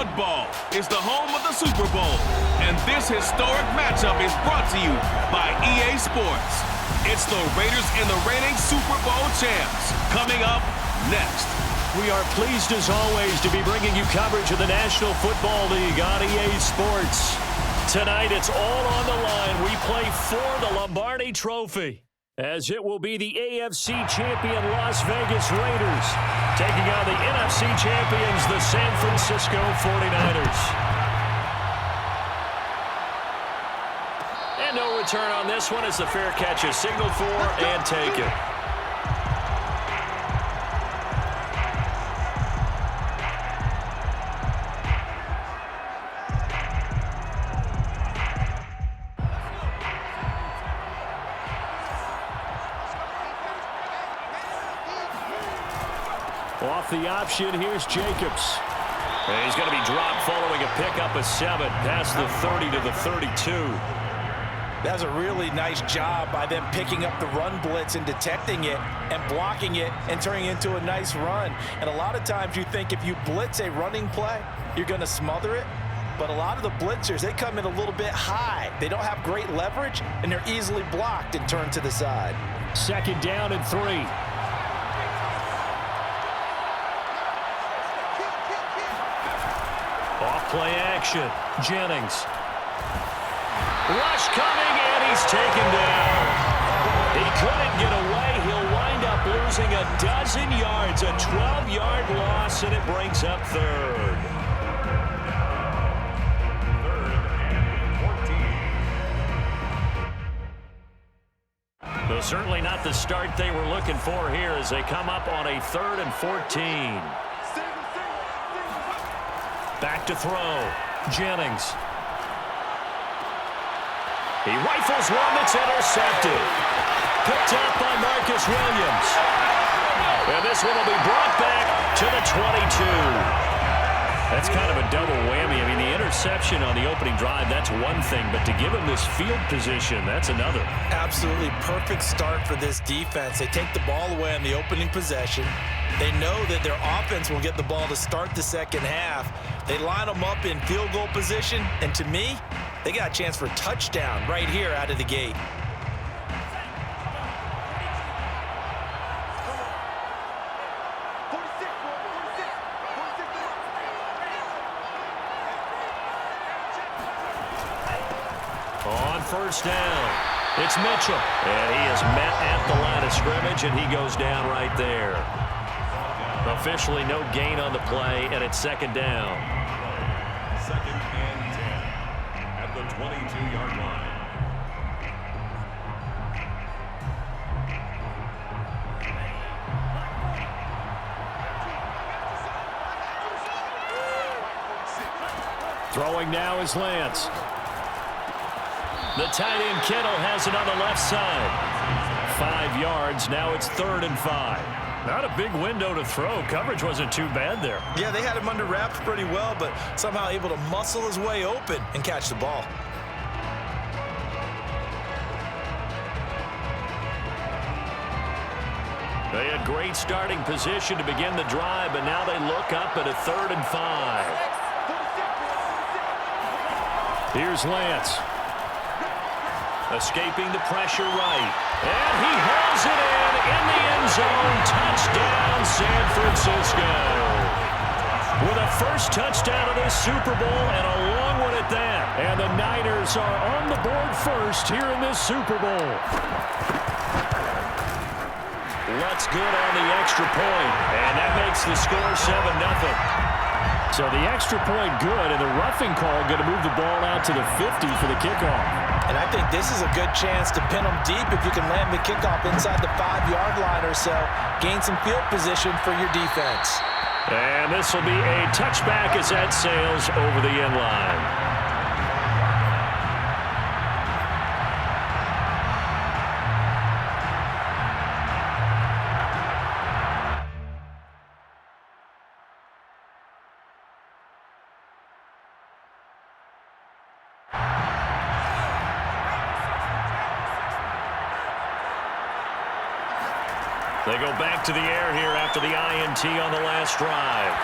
Football is the home of the Super Bowl, and this historic matchup is brought to you by EA Sports. It's the Raiders and the reigning Super Bowl champs. Coming up next. We are pleased, as always, to be bringing you coverage of the National Football League on EA Sports. Tonight, it's all on the line. We play for the Lombardi Trophy, as it will be the AFC champion Las Vegas Raiders taking on the NFC champions, the San Francisco 49ers. And no return on this one as the fair catch is signaled for and taken. Off the option, here's Jacobs. And he's going to be dropped following a pickup of 7 past the 30 to the 32. That was a really nice job by them picking up the run blitz and detecting it and blocking it and turning it into a nice run. And a lot of times you think if you blitz a running play, you're going to smother it. But a lot of the blitzers, they come in a little bit high. They don't have great leverage, and they're easily blocked and turned to the side. 2nd down and 3. Off-play action. Jennings. Rush coming, and he's taken down. He couldn't get away. He'll wind up losing a dozen yards, a 12-yard loss, and it brings up 3rd. Well, certainly not the start they were looking for here as they come up on a 3rd and 14. Back to throw. Jennings. He rifles one that's intercepted. Picked up by Marcus Williams. And this one will be brought back to the 22. That's kind of a double whammy. I mean, the interception on the opening drive, that's one thing. But to give him this field position, that's another. Absolutely perfect start for this defense. They take the ball away on the opening possession. They know that their offense will get the ball to start the second half. They line them up in field goal position. And to me, they got a chance for a touchdown right here out of the gate. On 1st down, it's Mitchell. And he is met at the line of scrimmage, and he goes down right there. Officially no gain on the play, and it's 2nd down. 2nd and 10 at the 22-yard line. Throwing now is Lance. The tight end Kittle has it on the left side. 5 yards. Now it's 3rd and 5. Not a big window to throw. Coverage wasn't too bad there. Yeah, they had him under wraps pretty well, but somehow able to muscle his way open and catch the ball. They had great starting position to begin the drive, but now they look up at a 3rd and 5. Here's Lance. Escaping the pressure right. And he hauls it in the end zone. Touchdown, San Francisco. With a first touchdown of this Super Bowl and a long one at that. And the Niners are on the board first here in this Super Bowl. Looks good on the extra point. And that makes the score 7-0. So the extra point good, and the roughing call going to move the ball out to the 50 for the kickoff. And I think this is a good chance to pin them deep if you can land the kickoff inside the 5-yard line or so. Gain some field position for your defense. And this will be a touchback as that sails over the end line. They go back to the air here after the INT on the last drive.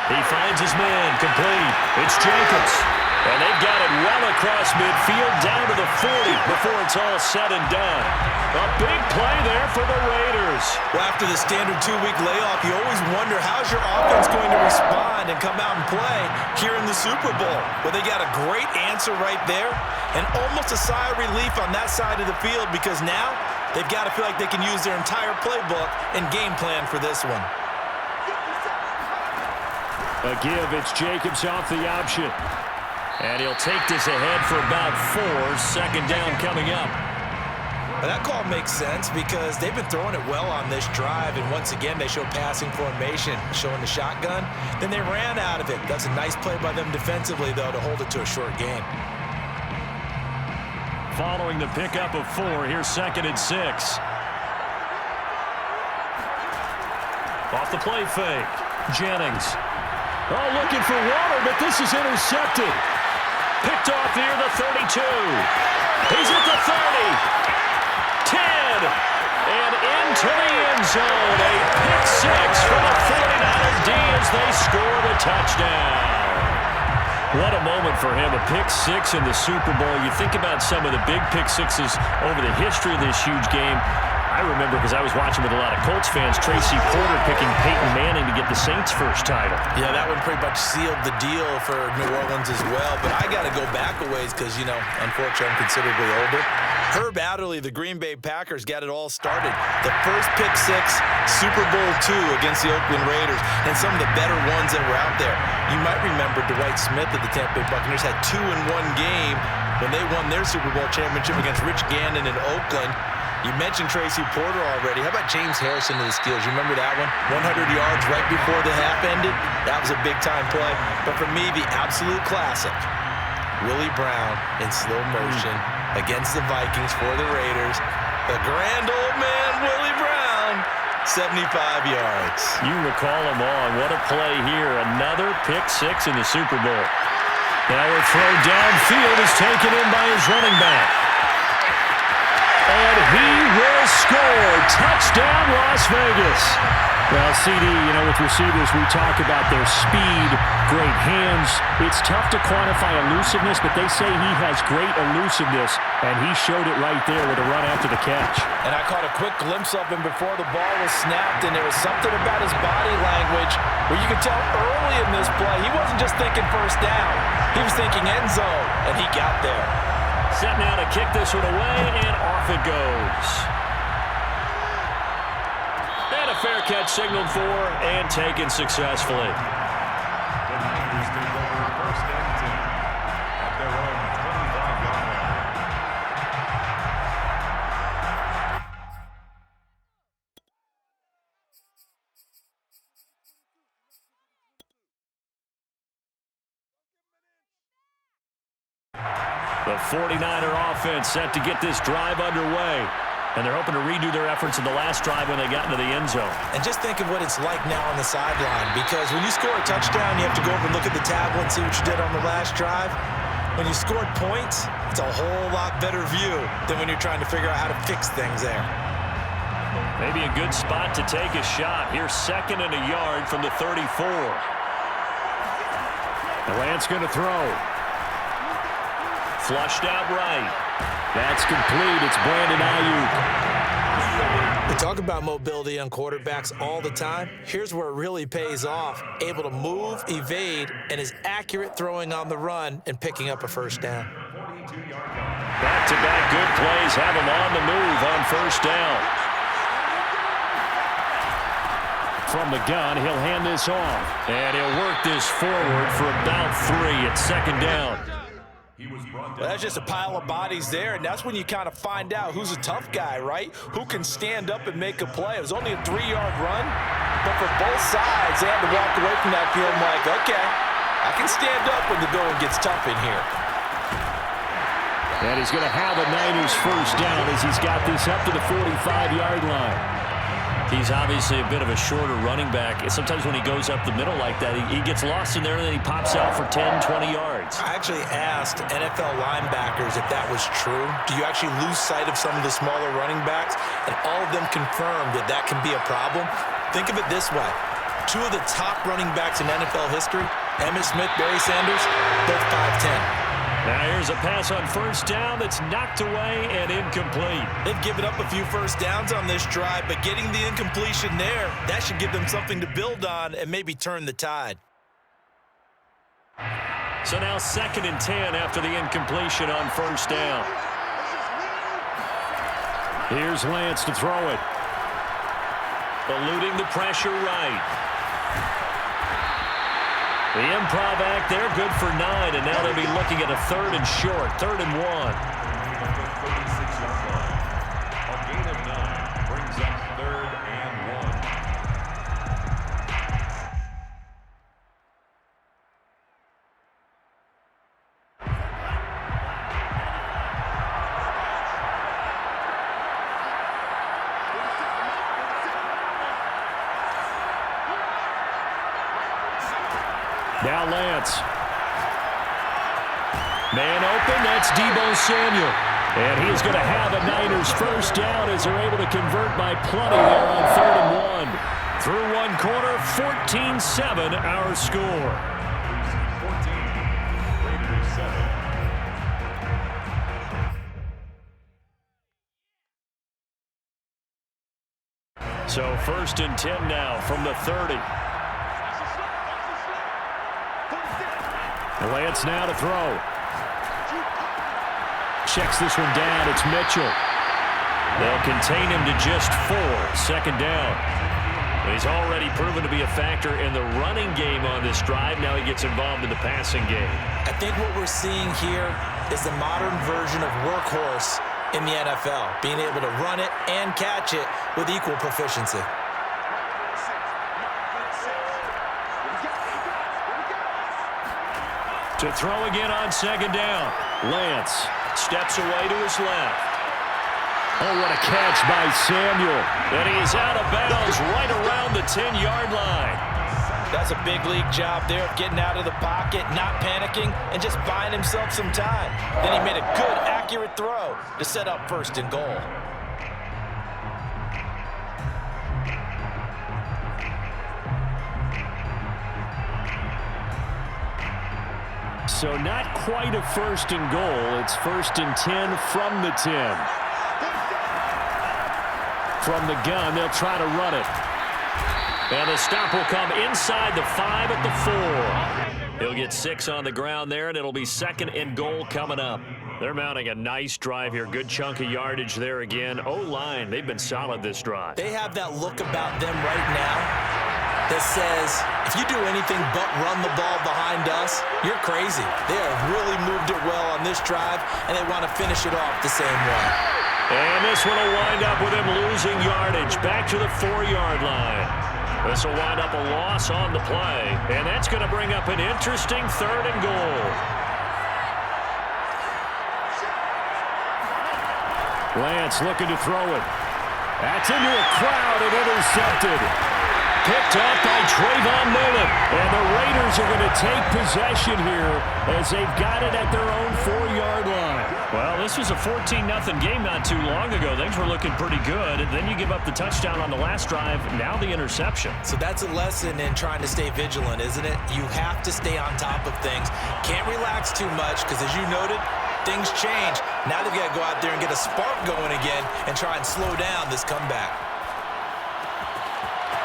He finds his man, complete. It's Jacobs. And they've got it well across midfield, down to the 40 before it's all said and done. A big play there for the Raiders. Well, after the standard 2-week layoff, you always wonder how's your offense going to respond and come out and play here in the Super Bowl. Well, they got a great answer right there and almost a sigh of relief on that side of the field because now they've got to feel like they can use their entire playbook and game plan for this one. A give, it's Jacobs off the option. And he'll take this ahead for about 4. Second down coming up. Well, that call makes sense because they've been throwing it well on this drive, and once again they show passing formation, showing the shotgun. Then they ran out of it. That's a nice play by them defensively, though, to hold it to a short gain. Following the pickup of 4, here's 2nd and 6. Off the play fake. Jennings. Oh, looking for water, but this is intercepted. Picked off near the 32. He's at the 30. 10. And into the end zone. A pick 6 for the 49ers D as they score the touchdown. What a moment for him, a pick 6 in the Super Bowl. You think about some of the big pick 6s over the history of this huge game. I remember because I was watching with a lot of Colts fans, Tracy Porter picking Peyton Manning to get the Saints' first title. Yeah, that one pretty much sealed the deal for New Orleans as well. But I got to go back a ways because, you know, unfortunately I'm considerably older. Herb Adderley, the Green Bay Packers, got it all started. The first pick 6, Super Bowl II against the Oakland Raiders, and some of the better ones that were out there. You might remember Dwight Smith of the Tampa Bay Buccaneers had 2 in one game when they won their Super Bowl championship against Rich Gannon in Oakland. You mentioned Tracy Porter already. How about James Harrison of the Steelers? You remember that one? 100 yards right before the half ended. That was a big-time play. But for me, the absolute classic, Willie Brown in slow motion against the Vikings for the Raiders. The grand old man, Willie Brown, 75 yards. You recall them all. What a play here. Another pick 6 in the Super Bowl. Now a throw downfield is taken in by his running back. And he will score. Touchdown, Las Vegas. Well, CD, you know, with receivers, we talk about their speed, great hands. It's tough to quantify elusiveness, but they say he has great elusiveness, and he showed it right there with a run after the catch. And I caught a quick glimpse of him before the ball was snapped, and there was something about his body language where you could tell early in this play he wasn't just thinking first down. He was thinking end zone, and he got there. Set now to kick this one away, and off it goes. And a fair catch signaled for and taken successfully. The Niners take over 1st and 10 at their own 25-yard line. The 49er offense set to get this drive underway. And they're hoping to redo their efforts in the last drive when they got into the end zone. And just think of what it's like now on the sideline, because when you score a touchdown, you have to go over and look at the tablet and see what you did on the last drive. When you scored points, it's a whole lot better view than when you're trying to figure out how to fix things there. Maybe a good spot to take a shot. Here's 2nd and a yard from the 34. Lance going to throw. Flushed out right. That's complete. It's Brandon Ayuk. We talk about mobility on quarterbacks all the time. Here's where it really pays off. Able to move, evade, and is accurate throwing on the run and picking up a first down. Back-to-back good plays have him on the move on first down. From the gun, he'll hand this off. And he'll work this forward for about 3 at 2nd down. Well, that's just a pile of bodies there, and that's when you kind of find out who's a tough guy, right? Who can stand up and make a play. It was only a 3-yard run, but for both sides, they had to walk away from that field like, okay, I can stand up when the going gets tough in here. And he's going to have a Niners first down as he's got this up to the 45-yard line. He's obviously a bit of a shorter running back. Sometimes when he goes up the middle like that, he gets lost in there and then he pops out for 10, 20 yards. I actually asked NFL linebackers if that was true. Do you actually lose sight of some of the smaller running backs? And all of them confirmed that that can be a problem. Think of it this way. Two of the top running backs in NFL history, Emmitt Smith, Barry Sanders, both 5'10". Now here's a pass on first down that's knocked away and incomplete. They've given up a few first downs on this drive, but getting the incompletion there, that should give them something to build on and maybe turn the tide. So now 2nd and 10 after the incompletion on first down. Here's Lance to throw it. Eluding the pressure right. The improv act there, good for 9, and now they'll be looking at a 3rd and short, 3rd and 1. At the 36-yard line. A gain of 9 brings up 3rd and 1. Now Lance. Man open, that's Deebo Samuel. And he is going to have a Niners first down as they're able to convert by plenty there on 3rd and 1. Through one quarter, 14-7 our score. 14, Raiders 7. So 1st and 10 now from the 30. Lance now to throw. Checks this one down. It's Mitchell. They'll contain him to just 4. 2nd down. He's already proven to be a factor in the running game on this drive. Now he gets involved in the passing game. I think what we're seeing here is the modern version of workhorse in the NFL, being able to run it and catch it with equal proficiency. To throw again on 2nd down. Lance steps away to his left. Oh, what a catch by Samuel. And he is out of bounds right around the 10-yard line. That's a big league job there of getting out of the pocket, not panicking, and just buying himself some time. Then he made a good, accurate throw to set up 1st and goal. So not quite a 1st and goal. It's 1st and 10 from the 10. From the gun, they'll try to run it. And the stop will come inside the 5 at the 4. He'll get 6 on the ground there, and it'll be 2nd and goal coming up. They're mounting a nice drive here. Good chunk of yardage there again. O-line, they've been solid this drive. They have that look about them right now that says, if you do anything but run the ball behind us, you're crazy. They have really moved it well on this drive, and they want to finish it off the same way. And this one will wind up with him losing yardage back to the 4-yard line. This will wind up a loss on the play, and that's going to bring up an interesting 3rd and goal. Lance looking to throw it. That's into a crowd and intercepted. Picked up by Trayvon Mullen. And the Raiders are going to take possession here as they've got it at their own 4-yard line. Well, this was a 14-0 game not too long ago. Things were looking pretty good. And then you give up the touchdown on the last drive. Now the interception. So that's a lesson in trying to stay vigilant, isn't it? You have to stay on top of things. Can't relax too much because, as you noted, things change. Now they've got to go out there and get a spark going again and try and slow down this comeback.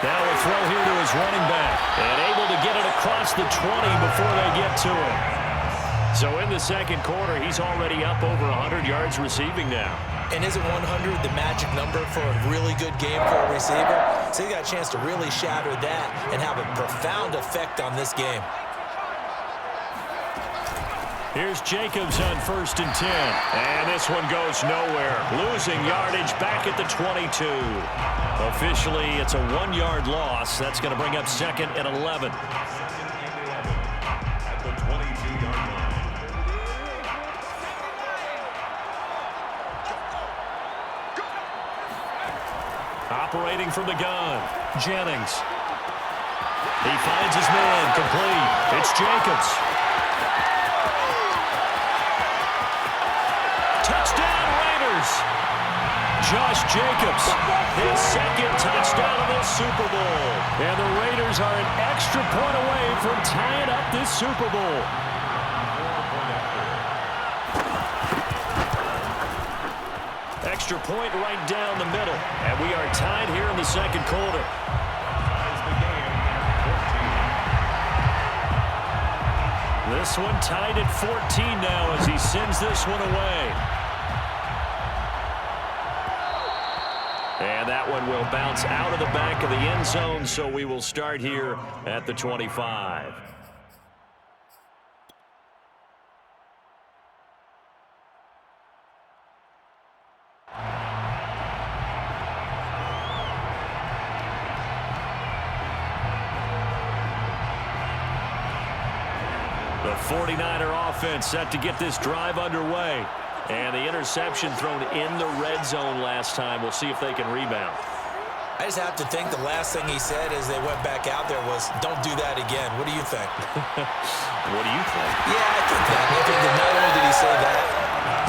Now a throw here to his running back. And able to get it across the 20 before they get to him. So in the 2nd quarter, he's already up over 100 yards receiving now. And isn't 100 the magic number for a really good game for a receiver? So he got a chance to really shatter that and have a profound effect on this game. Here's Jacobs on 1st and 10. And this one goes nowhere. Losing yardage back at the 22. Officially, it's a 1-yard loss. That's going to bring up 2nd and 11. At the 22-yard line. Operating from the gun, Jennings. He finds his man, complete. It's Jacobs. Touchdown, Raiders. Josh Jacobs, his 2nd touchdown of this Super Bowl. And the Raiders are an extra point away from tying up this Super Bowl. Extra point right down the middle. And we are tied here in the second quarter. This one tied at 14 now as he sends this one away. And that one will bounce out of the back of the end zone, so we will start here at the 25. The 49er offense set to get this drive underway. And the interception thrown in the red zone last time. We'll see if they can rebound. I just have to think the last thing he said as they went back out there was, don't do that again. What do you think? What do you think? Yeah, I think that. I think that not only did he say that,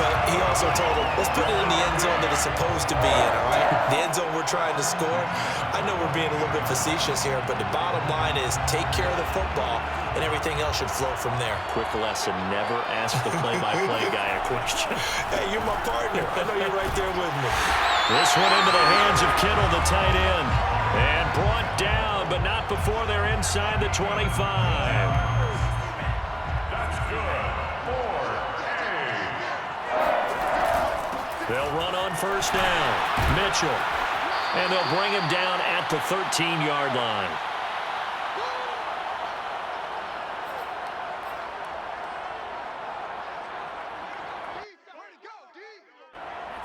but he also told him, let's put it in the end zone that it's supposed to be in, all right? The end zone we're trying to score. I know we're being a little bit facetious here, but the bottom line is take care of the football, and everything else should flow from there. Quick lesson, never ask the play-by-play guy a question. Hey, you're my partner. I know you're right there with me. This one into the hands of Kittle, the tight end. And brought down, but not before they're inside the 25. That's good. 4-8. They'll run on first down. Mitchell. And they'll bring him down at the 13-yard line.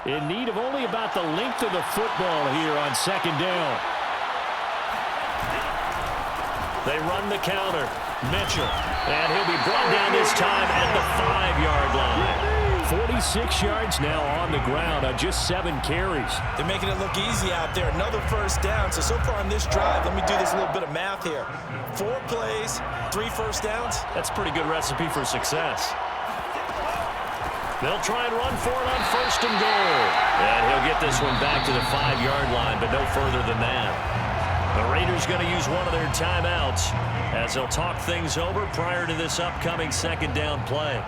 In need of only about the length of the football here on second down. They run the counter. Mitchell. And he'll be brought down this time at the 5-yard line. 46 yards now on the ground on just 7 carries. They're making it look easy out there. Another first down. So far on this drive, let me do this little bit of math here. 4 plays, 3 first downs. That's a pretty good recipe for success. They'll try and run for it on first and goal. And he'll get this one back to the 5-yard line, but no further than that. The Raiders going to use one of their timeouts as they'll talk things over prior to this upcoming second down play.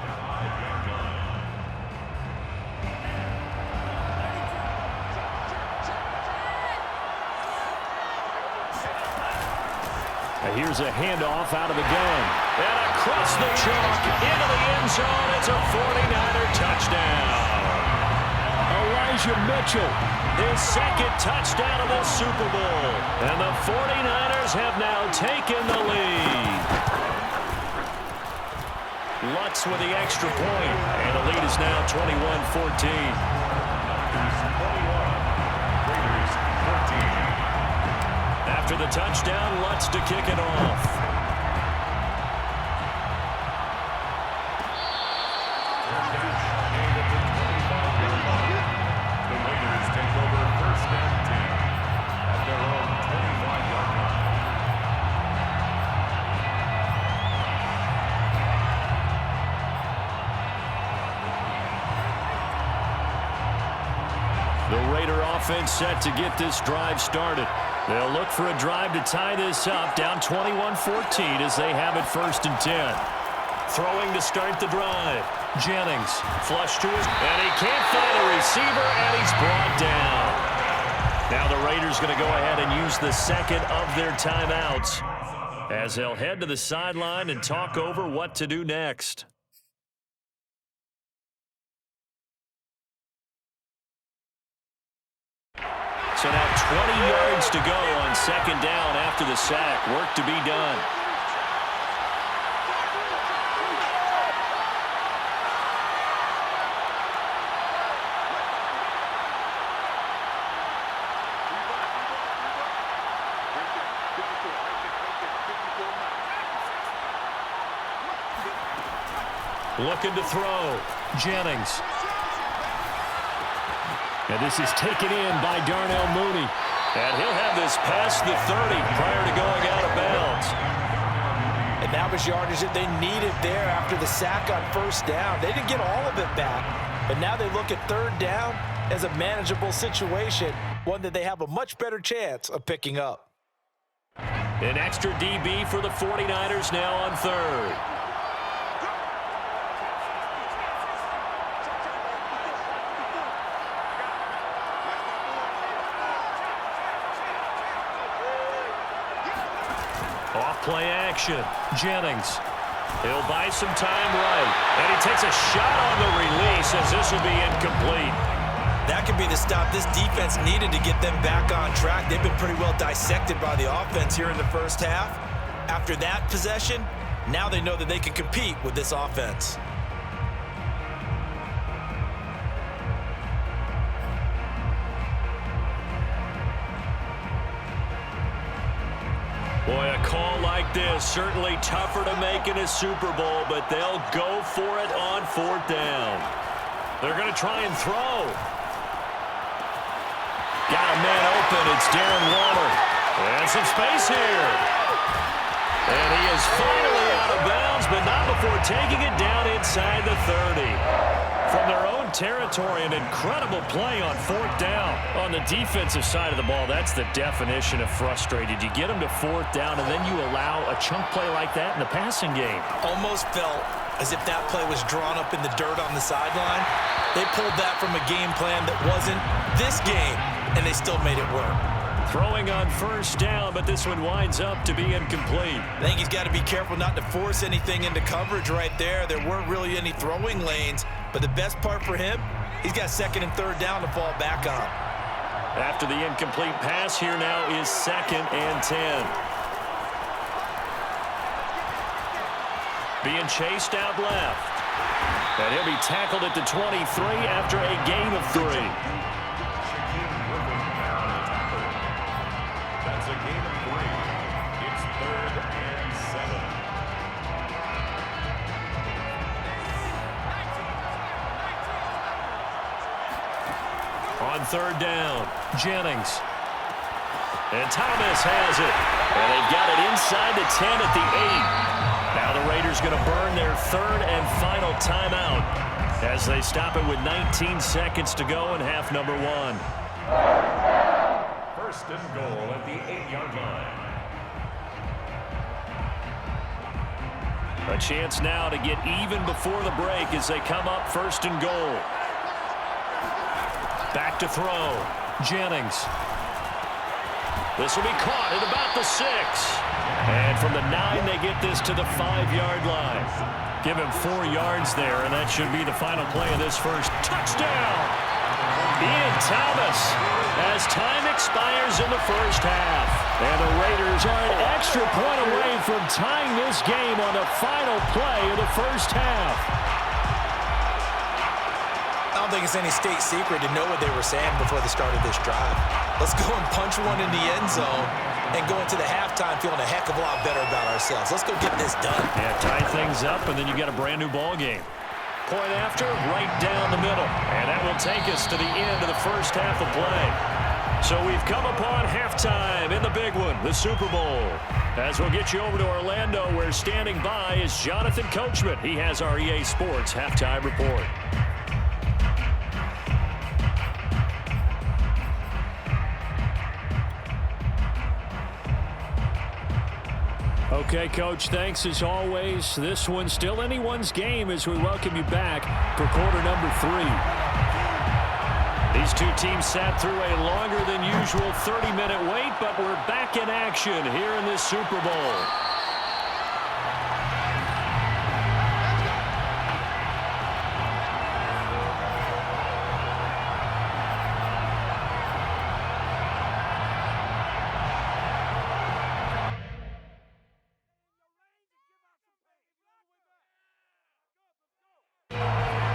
Here's a handoff out of the gun. And across the chalk into the end zone. It's a 49er touchdown. Elijah Mitchell, his second touchdown of the Super Bowl. And the 49ers have now taken the lead. Lutz with the extra point. And the lead is now 21-14. After the touchdown, Lutz to kick it off. The Raiders take over first and 10 at their own 25-yard line. The Raider offense set to get this drive started. They'll look for a drive to tie this up, down 21-14 as they have it first and 10. Throwing to start the drive. Jennings, flush to his, and he can't find a receiver, and he's brought down. Now the Raiders going to go ahead and use the second of their timeouts as they'll head to the sideline and talk over what to do next. So now 20 yards to go on second down after the sack. Work to be done. Looking to throw. Jennings. And this is taken in by Darnell Mooney. And he'll have this past the 30 prior to going out of bounds. And that was yardage that they needed there after the sack on first down. They didn't get all of it back. But now they look at third down as a manageable situation, one that they have a much better chance of picking up. An extra DB for the 49ers now on third. Off play action. Jennings. He'll buy some time right. And he takes a shot on the release as this will be incomplete. That could be the stop this defense needed to get them back on track. They've been pretty well dissected by the offense here in the first half. After that possession, now they know that they can compete with this offense. Boy, a call like this, certainly tougher to make in a Super Bowl, but they'll go for it on fourth down. They're going to try and throw. Got a man open. It's Darren Waller. And some space here. And he is finally out of bounds, but not before taking it down inside the 30. From their own territory, an incredible play on fourth down. On the defensive side of the ball, that's the definition of frustrated. You get them to fourth down, and then you allow a chunk play like that in the passing game. Almost felt as if that play was drawn up in the dirt on the sideline. They pulled that from a game plan that wasn't this game, and they still made it work. Throwing on first down, but this one winds up to be incomplete. I think he's got to be careful not to force anything into coverage right there. There weren't really any throwing lanes, but the best part for him, he's got second and third down to fall back on. After the incomplete pass, here now is 2nd and 10. Being chased out left. And he'll be tackled at the 23 after a gain of 3. That's a gain of 3. It's 3rd and 7. On third down, Jennings. And Thomas has it. And they've got it inside the 10 at the 8. Now the Raiders going to burn their third and final timeout as they stop it with 19 seconds to go in half number 1. 1st and goal at the 8-yard line. A chance now to get even before the break as they come up 1st and goal. Back to throw. Jennings. This will be caught at about the 6. And from the 9, they get this to the 5-yard line. Give him 4 yards there, and that should be the final play of this first. Touchdown! Ian Thomas as time expires in the first half. And the Raiders are an extra point away from tying this game on the final play of the first half. I don't think it's any state secret to know what they were saying before the start of this drive. Let's go and punch one in the end zone and go into the halftime feeling a heck of a lot better about ourselves. Let's go get this done. Yeah, tie things up, and then you get a brand new ball game. Point after, right down the middle. And that will take us to the end of the first half of play. So we've come upon halftime in the big one, the Super Bowl. As we'll get you over to Orlando, where standing by is Jonathan Coachman. He has our EA Sports halftime report. Okay, Coach, thanks as always. This one's still anyone's game as we welcome you back for quarter number 3. These two teams sat through a longer than usual 30-minute wait, but we're back in action here in this Super Bowl.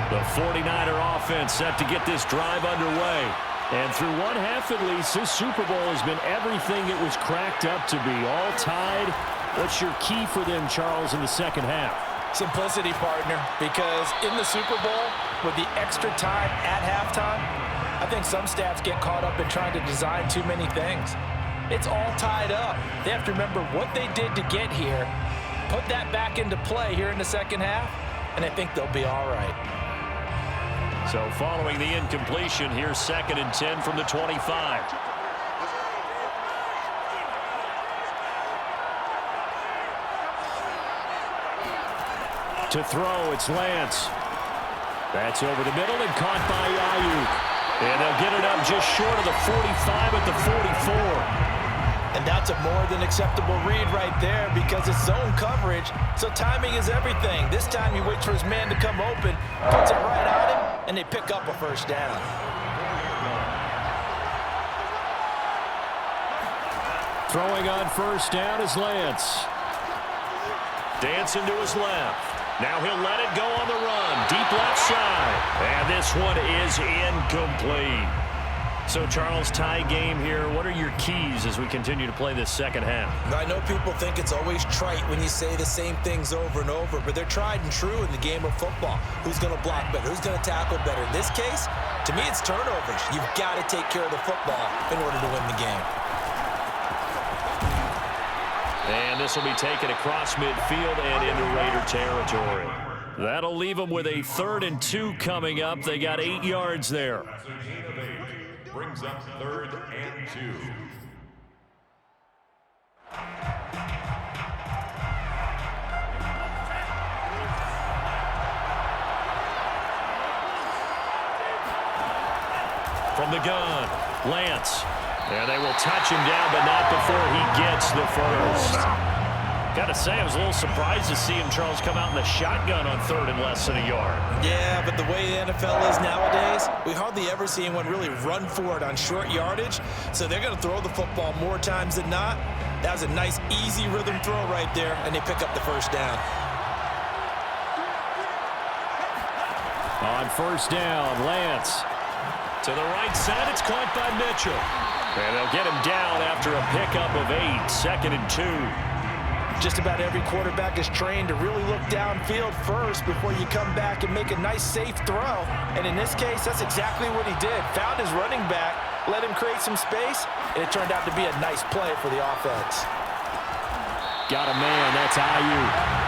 The 49er offense set to get this drive underway. And through one half at least, this Super Bowl has been everything it was cracked up to be. All tied. What's your key for them, Charles, in the second half? Simplicity, partner, because in the Super Bowl, with the extra time at halftime, I think some staffs get caught up in trying to design too many things. It's all tied up. They have to remember what they did to get here, put that back into play here in the second half, and I think they'll be all right. So following the incompletion, here's 2nd and 10 from the 25. To throw, it's Lance. That's over the middle and caught by Ayuk. And they'll get it up just short of the 45 at the 44. And that's a more than acceptable read right there because it's zone coverage, so timing is everything. This time he waits for his man to come open, puts it right on him, and they pick up a first down. Throwing on first down is Lance. Dancing to his left. Now he'll let it go on the run. Deep left side. And this one is incomplete. So, Charles, tie game here. What are your keys as we continue to play this second half? I know people think it's always trite when you say the same things over and over, but they're tried and true in the game of football. Who's going to block better? Who's going to tackle better? In this case, to me, it's turnovers. You've got to take care of the football in order to win the game. And this will be taken across midfield and into Raider territory. That'll leave them with a 3rd and 2 coming up. They got 8 yards there. Brings up 3rd and 2. From the gun, Lance. And they will touch him down, but not before he gets the first. Got to say, I was a little surprised to see him, Charles, come out in the shotgun on 3rd and less than a yard. Yeah, but the way the NFL is nowadays, we hardly ever see anyone really run for it on short yardage. So they're going to throw the football more times than not. That was a nice, easy rhythm throw right there, and they pick up the first down. On first down, Lance. To the right side, it's caught by Mitchell. And they'll get him down after a pickup of 8, 2nd and 2. Just about every quarterback is trained to really look downfield first before you come back and make a nice, safe throw. And in this case, that's exactly what he did. Found his running back, let him create some space, and it turned out to be a nice play for the offense. Got a man, that's Ayuk.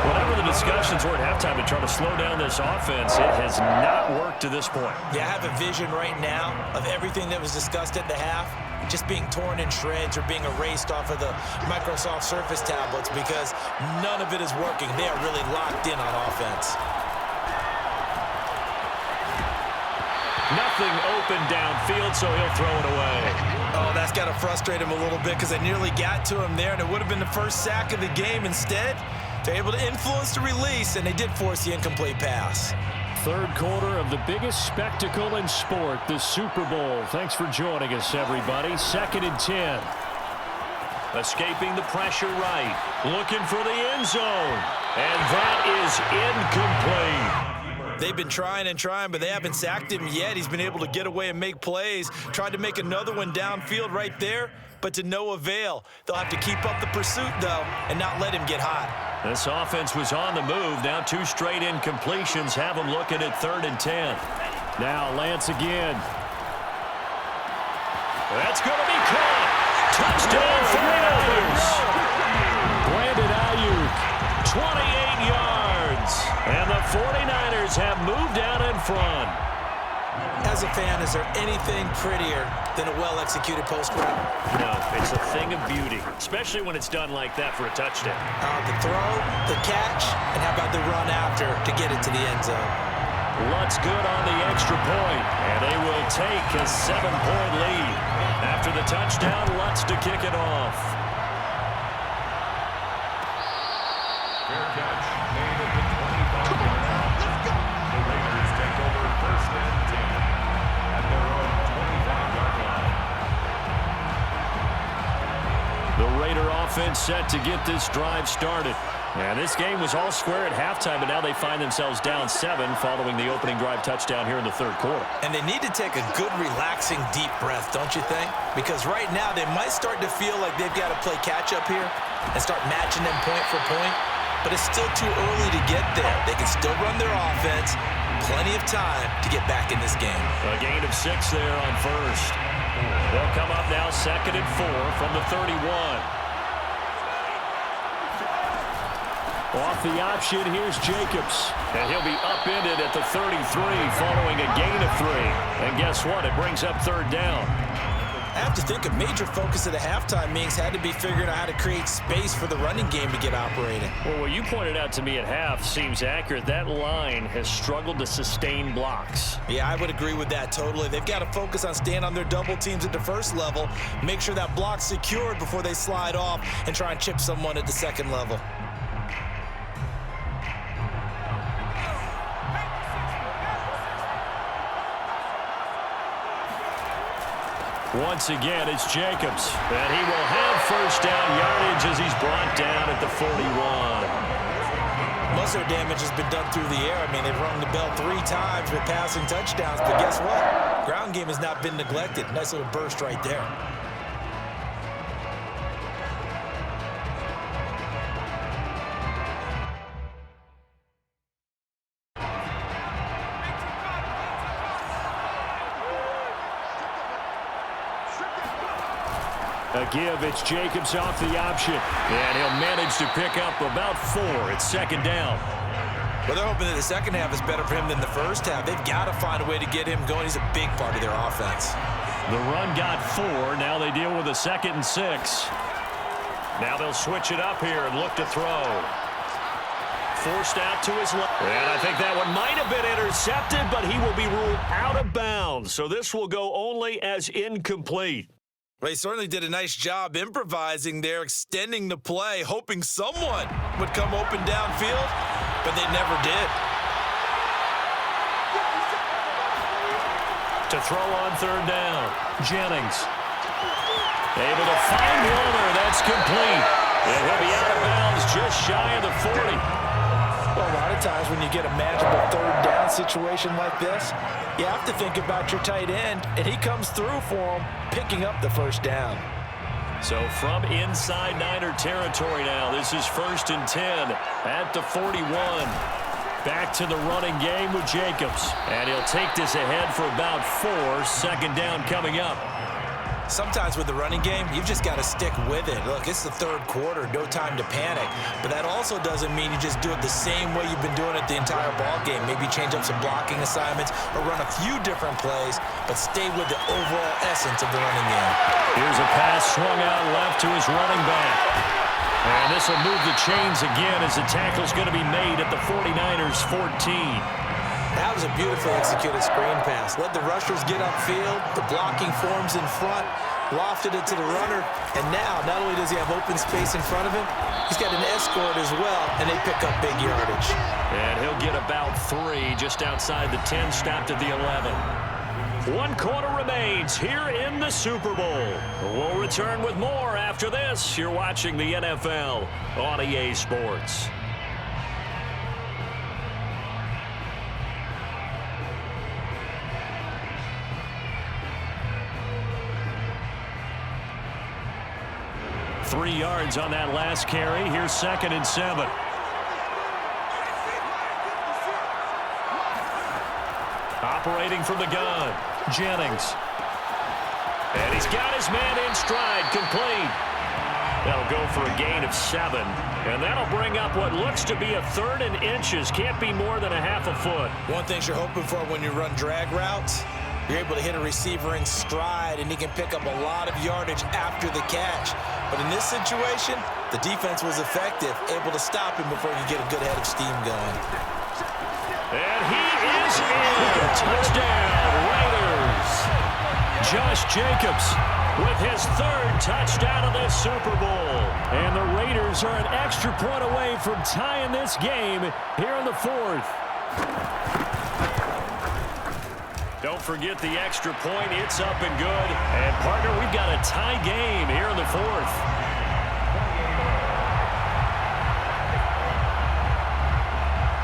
Whatever the discussions were at halftime to try to slow down this offense, it has not worked to this point. Yeah, I have a vision right now of everything that was discussed at the half just being torn in shreds or being erased off of the Microsoft Surface tablets because none of it is working. They are really locked in on offense. Nothing open downfield, so he'll throw it away. Oh, that's got to frustrate him a little bit because they nearly got to him there, and it would have been the first sack of the game. Instead, they're able to influence the release, and they did force the incomplete pass. 3rd quarter of the biggest spectacle in sport, the Super Bowl. Thanks for joining us, everybody. 2nd and 10. Escaping the pressure right. Looking for the end zone. And that is incomplete. They've been trying and trying, but they haven't sacked him yet. He's been able to get away and make plays. Tried to make another one downfield right there, but to no avail. They'll have to keep up the pursuit, though, and not let him get hot. This offense was on the move. Now 2 straight incompletions have them looking at 3rd and 10. Now Lance again. That's going to be caught. Touchdown 49ers. Brandon Ayuk, 28 yards. And the 49ers have moved out in front. As a fan, is there anything prettier than a well-executed post route? No, it's a thing of beauty, especially when it's done like that for a touchdown. The throw, the catch, and how about the run after to get it to the end zone? Lutz good on the extra point, and they will take a 7-point lead. After the touchdown, Lutz to kick it off. Fair catch made at the 25-yard line. The Raiders take over 1st and 10 at their own 25-yard line. The Raider offense set to get this drive started. And this game was all square at halftime, but now they find themselves down 7 following the opening drive touchdown here in the 3rd quarter. And they need to take a good, relaxing, deep breath, don't you think? Because right now they might start to feel like they've got to play catch-up here and start matching them point for point. But it's still too early to get there. They can still run their offense. Plenty of time to get back in this game. A gain of 6 there on first. They'll come up now 2nd and 4 from the 31. Off the option, here's Jacobs. And he'll be upended at the 33 following a gain of 3. And guess what? It brings up 3rd down. I have to think a major focus of the halftime meetings had to be figuring out how to create space for the running game to get operating. Well, what you pointed out to me at half seems accurate. That line has struggled to sustain blocks. Yeah, I would agree with that totally. They've got to focus on staying on their double teams at the first level, make sure that block's secured before they slide off and try and chip someone at the second level. Once again, it's Jacobs, and he will have first down yardage as he's brought down at the 41. Most of their damage has been done through the air. I mean, they've rung the bell 3 times with passing touchdowns, but guess what? Ground game has not been neglected. Nice little burst right there. A give, it's Jacobs off the option, and he'll manage to pick up about 4. It's second down. Well, they're hoping that the second half is better for him than the first half. They've got to find a way to get him going. He's a big part of their offense. The run got 4. Now they deal with a 2nd and 6. Now they'll switch it up here and look to throw. Forced out to his left. And I think that one might have been intercepted, but he will be ruled out of bounds. So this will go only as incomplete. Well, he certainly did a nice job improvising there, extending the play, hoping someone would come open downfield, but they never did. To throw on 3rd down, Jennings. Able to find Warner. That's complete. And he'll be out of bounds just shy of the 40. Well, a lot of times when you get a manageable 3rd down situation like this, you have to think about your tight end, and he comes through for him, picking up the first down. So from inside Niner territory now, this is 1st and 10 at the 41. Back to the running game with Jacobs. And he'll take this ahead for about 4. 2nd down coming up. Sometimes with the running game, you've just got to stick with it. Look, it's the 3rd quarter, no time to panic. But that also doesn't mean you just do it the same way you've been doing it the entire ball game. Maybe change up some blocking assignments or run a few different plays, but stay with the overall essence of the running game. Here's a pass swung out left to his running back. And this will move the chains again as the tackle's going to be made at the 49ers 14. That was a beautifully executed screen pass. Let the rushers get upfield, the blocking forms in front, lofted it to the runner, and now not only does he have open space in front of him, he's got an escort as well, and they pick up big yardage. And he'll get about 3 just outside the 10, stopped at the 11. 1 quarter remains here in the Super Bowl. We'll return with more after this. You're watching the NFL on EA Sports. Three yards on that last carry. Here's 2nd and 7. Operating from the gun, Jennings. And he's got his man in stride, complete. That'll go for a gain of 7. And that'll bring up what looks to be a 3rd and inches. Can't be more than a half a foot. One thing you're hoping for when you run drag routes, you're able to hit a receiver in stride, and he can pick up a lot of yardage after the catch. But in this situation, the defense was effective, able to stop him before he could get a good head of steam going. And he is in. Touchdown, Raiders. Josh Jacobs with his 3rd touchdown of this Super Bowl. And the Raiders are an extra point away from tying this game here in the 4th. Don't forget the extra point. It's up and good. And, partner, we've got a tie game here in the 4th.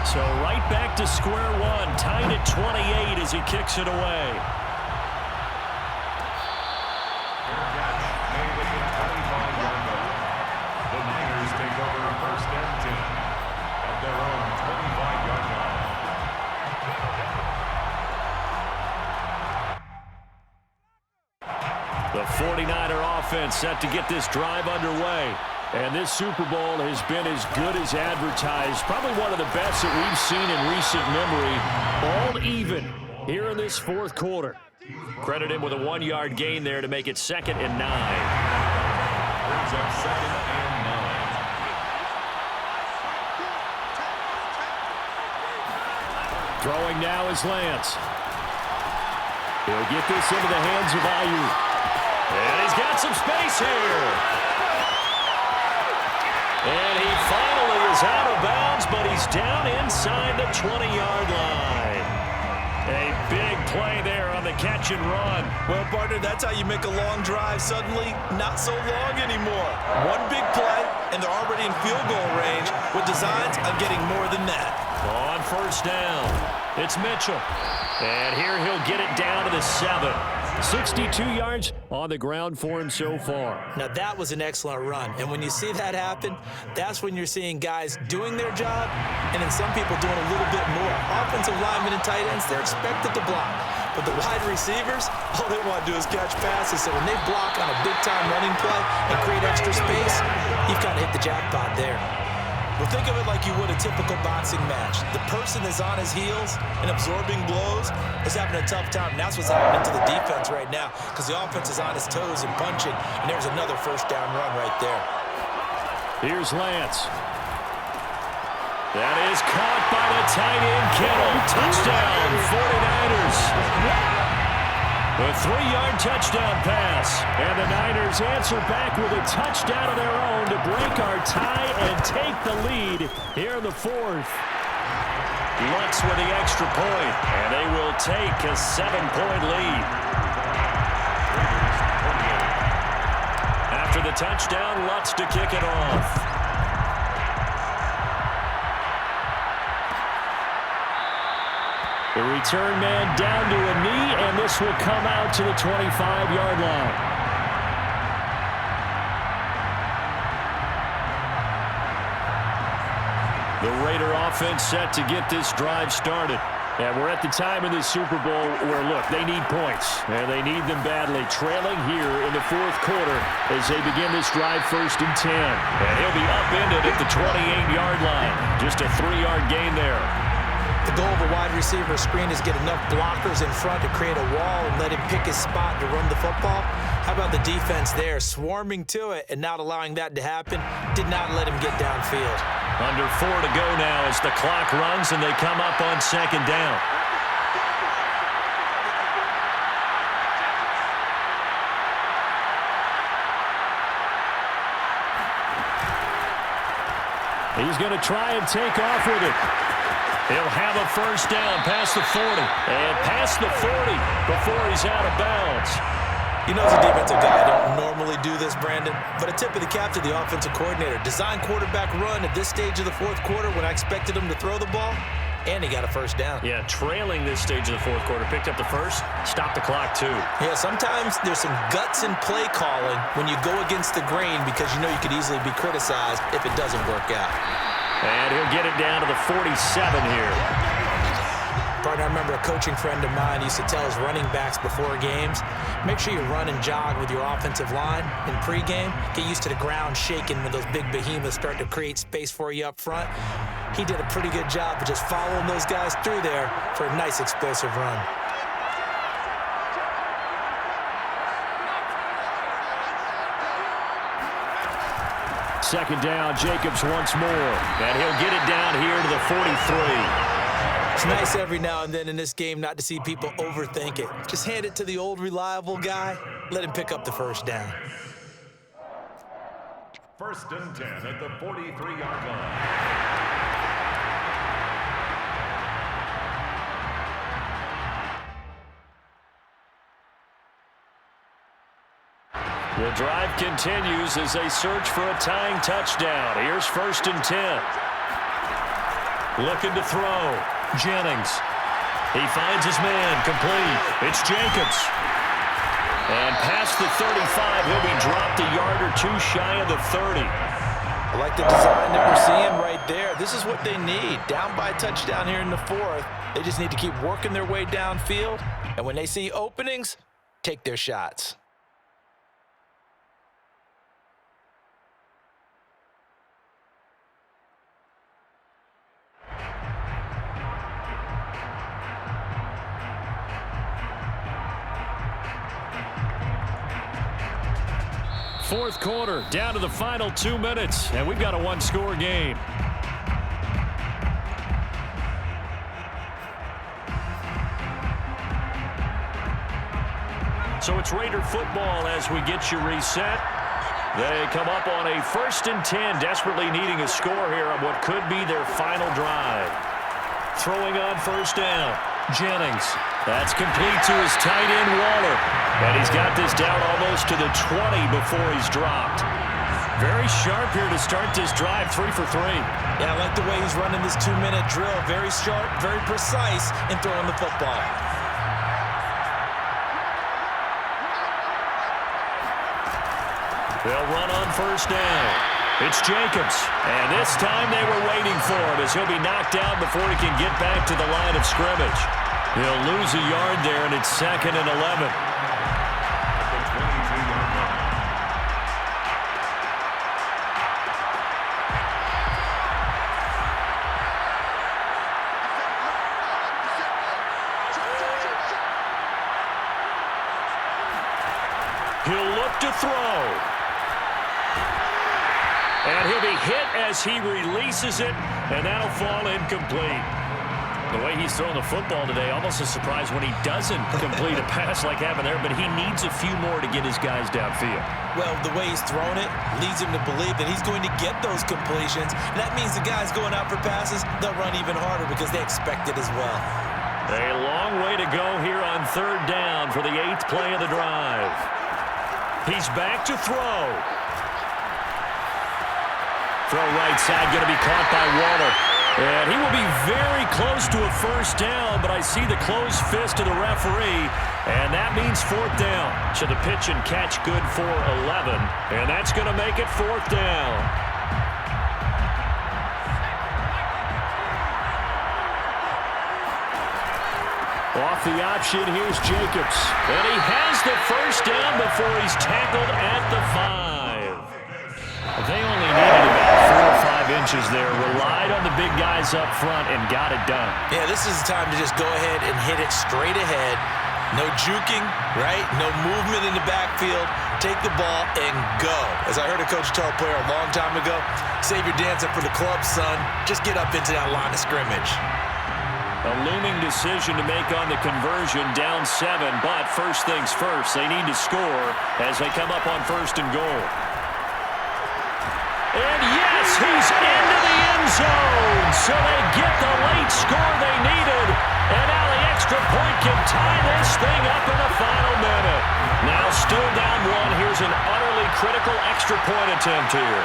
So right back to square one. Tied at 28 as he kicks it away. The Niners take over 1st and 10 at their own 25-yard line. The 49er offense set to get this drive underway. And this Super Bowl has been as good as advertised. Probably one of the best that we've seen in recent memory. All even here in this 4th quarter. Credit him with a 1-yard gain there to make it 2nd and 9. Brings up 2nd and 9. Throwing now is Lance. He'll get this into the hands of Ayuk. And he's got some space here. And he finally is out of bounds, but he's down inside the 20-yard line. A big play there on the catch and run. Well, partner, that's how you make a long drive suddenly not so long anymore. One big play, and they're already in field goal range with designs on getting more than that. On 1st down, it's Mitchell. And here he'll get it down to the 7. 62 yards on the ground for him so far. Now, that was an excellent run. And when you see that happen, that's when you're seeing guys doing their job and then some people doing a little bit more. Offensive linemen and tight ends, they're expected to block. But the wide receivers, all they want to do is catch passes. So when they block on a big-time running play and create extra space, you've kind of hit the jackpot there. Well, think of it like you would a typical boxing match. The person is on his heels and absorbing blows is having a tough time. And that's what's happening to the defense right now because the offense is on his toes and punching. And there's another 1st down run right there. Here's Lance. That is caught by the tight end, Kittle. Touchdown, 49ers. A 3-yard touchdown pass. And the Niners answer back with a touchdown of their own to break our tie and take the lead here in the 4th. Lutz with the extra point, and they will take a 7-point lead. After the touchdown, Lutz to kick it off. The return man down to a knee, and this will come out to the 25-yard line. The Raider offense set to get this drive started. And we're at the time in the Super Bowl where, look, they need points, and they need them badly. Trailing here in the 4th quarter as they begin this drive 1st and 10. And he'll be upended at the 28-yard line. Just a 3-yard gain there. The goal of a wide receiver screen is get enough blockers in front to create a wall and let him pick his spot to run the football. How about the defense there, swarming to it and not allowing that to happen? Did not let him get downfield. Under 4 to go now as the clock runs and they come up on 2nd down. He's going to try and take off with it. He'll have a 1st down past the 40. And past the 40 before he's out of bounds. You know, as a defensive guy, I don't normally do this, Brandon, but a tip of the cap to the offensive coordinator. Design quarterback run at this stage of the 4th quarter when I expected him to throw the ball, and he got a 1st down. Yeah, trailing this stage of the 4th quarter. Picked up the 1st, stopped the clock too. Yeah, sometimes there's some guts in play calling when you go against the grain because you know you could easily be criticized if it doesn't work out. And he'll get it down to the 47 here. Partner, I remember a coaching friend of mine used to tell his running backs before games, make sure you run and jog with your offensive line in pregame. Get used to the ground shaking when those big behemoths start to create space for you up front. He did a pretty good job of just following those guys through there for a nice explosive run. Second down, Jacobs once more. And he'll get it down here to the 43. It's nice every now and then in this game not to see people overthink it. Just hand it to the old reliable guy. Let him pick up the 1st down. 1st and 10 at the 43-yard line. The drive continues as they search for a tying touchdown. Here's 1st and 10. Looking to throw. Jennings. He finds his man. Complete. It's Jacobs. And past the 35, he'll be dropped a yard or 2 shy of the 30. I like the design that we're seeing right there. This is what they need. Down by a touchdown here in the 4th. They just need to keep working their way downfield. And when they see openings, take their shots. Fourth quarter, down to the final 2 minutes, and we've got a one-score game. So it's Raider football as we get you reset. They come up on a 1st and 10, desperately needing a score here on what could be their final drive. Throwing on 1st down, Jennings. That's complete to his tight end, Waller. And he's got this down almost to the 20 before he's dropped. Very sharp here to start this drive, 3 for 3. Yeah, I like the way he's running this 2-minute drill. Very sharp, very precise in throwing the football. They'll run on 1st down. It's Jacobs. And this time they were waiting for him as he'll be knocked down before he can get back to the line of scrimmage. He'll lose a yard there, and it's 2nd and 11. He'll look to throw. And he'll be hit as he releases it, and that'll fall incomplete. The way he's throwing the football today, almost a surprise when he doesn't complete a pass like happened there, but he needs a few more to get his guys downfield. Well, the way he's thrown it leads him to believe that he's going to get those completions. And that means the guys going out for passes, they'll run even harder because they expect it as well. A long way to go here on 3rd down for the 8th play of the drive. He's back to throw. Throw right side, going to be caught by Waller. And he will be very close to a 1st down, but I see the closed fist of the referee, and that means 4th down. So the pitch and catch good for 11, and that's going to make it 4th down. Off the option, here's Jacobs. And he has the 1st down before he's tackled at the 5. They only needed about 4 or 5 inches there. Relied on the big guys up front and got it done. Yeah, this is the time to just go ahead and hit it straight ahead. No juking, right? No movement in the backfield. Take the ball and go. As I heard a coach tell a player a long time ago, save your dancing for the club, son. Just get up into that line of scrimmage. A looming decision to make on the conversion, down 7, but first things first, they need to score as they come up on 1st and goal. And yes, he's into the end zone, so they get the late score they needed, and now the extra point can tie this thing up in the final minute. Now still down 1, here's an utterly critical extra point attempt here.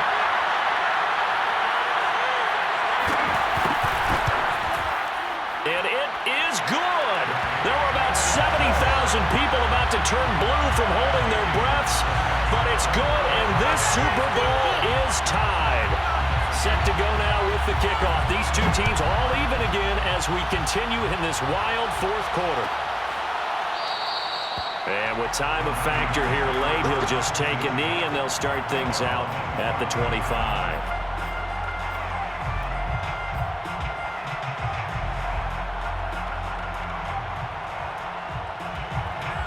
And it is good. There were about 70,000 people about to turn blue from holding their breaths, but it's good, and this Super Bowl is tied. Set to go now with the kickoff. These two teams all even again as we continue in this wild 4th quarter. And with time of factor here late, he'll just take a knee, and they'll start things out at the 25.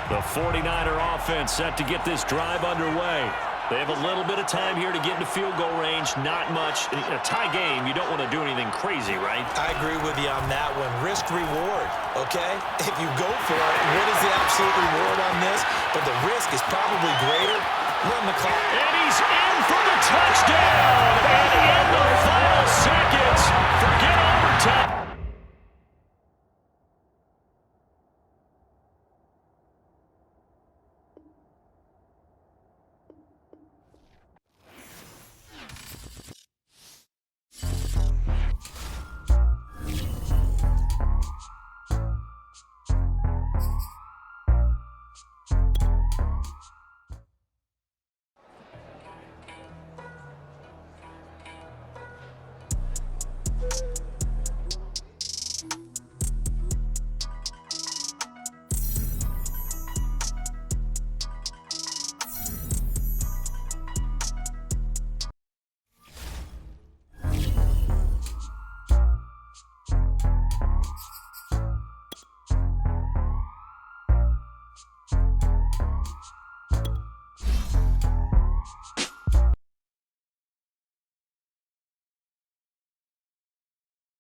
The 49er offense set to get this drive underway. They have a little bit of time here to get into field goal range. Not much. In a tie game, you don't want to do anything crazy, right? I agree with you on that one. Risk-reward, okay? If you go for it, what is the absolute reward on this? But the risk is probably greater. Run the clock. And he's in.